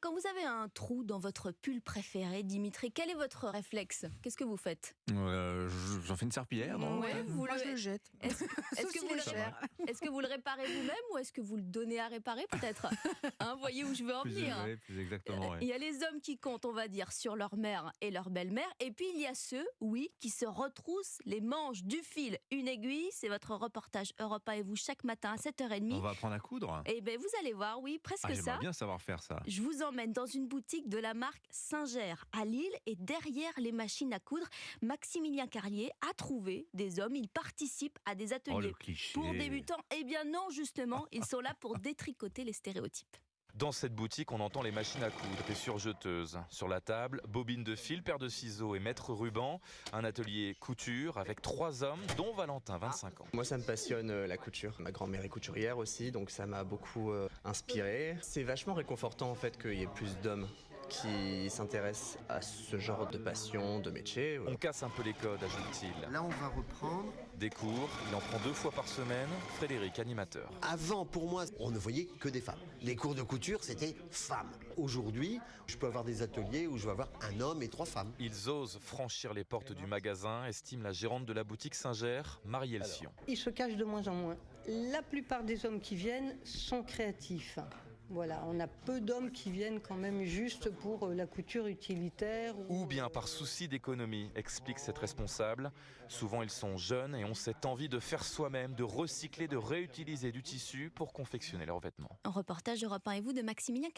quand vous avez un trou dans votre pull préféré, Dimitri, quel est votre réflexe? Qu'est-ce que vous faites? J'en fais une serpillière, non? Ouais, vous Moi, le- je le jette. Est-ce Sauf que s'il vous est le- cher. est-ce que vous le réparez vous-même ou est-ce que vous le donnez à réparer peut-être? Hein, voyez où je veux en venir. Ouais, plus exactement. Il y a les hommes qui comptent, on va dire, sur leur mère et leur belle-mère. Et puis il y a ceux, oui, qui se retroussent les manches du fil. Une aiguille, c'est votre reportage Europe 1 et vous chaque matin à 7h30. On va apprendre à coudre. Et bien vous allez voir, oui, presque ça. J'aimerais bien savoir faire ça. Je vous emmène dans une boutique de la marque Singer à Lille et derrière les machines à coudre, Maximilien Carlier a trouvé des hommes. Ils participent à des Oh, ateliers le cliché. pour débutants. Eh bien non, justement, ils sont là pour détricoter les stéréotypes. Dans cette boutique, on entend les machines à coudre, des surjeteuses. Sur la table, bobine de fil, paire de ciseaux et mètre ruban. Un atelier couture avec 3 hommes, dont Valentin, 25 ans. Moi, ça me passionne la couture. Ma grand-mère est couturière aussi, donc ça m'a beaucoup inspiré. C'est vachement réconfortant en fait qu'il y ait plus d'hommes qui s'intéressent à ce genre de passion, de métier. On casse un peu les codes, ajoute-t-il. Là, on va reprendre. Des cours, il en prend 2 fois par semaine. Frédéric, animateur. Avant, pour moi, on ne voyait que des femmes. Les cours de couture, c'était femmes. Aujourd'hui, je peux avoir des ateliers où je vais avoir un homme et 3 femmes. Ils osent franchir les portes du magasin, estime la gérante de la boutique Singer, Marielle Sion. Ils se cachent de moins en moins. La plupart des hommes qui viennent sont créatifs. Voilà, on a peu d'hommes qui viennent quand même juste pour la couture utilitaire. Ou bien par souci d'économie, explique cette responsable. Souvent ils sont jeunes et ont cette envie de faire soi-même, de recycler, de réutiliser du tissu pour confectionner leurs vêtements. Un reportage Europe 1 et vous de Maximilien Carlier.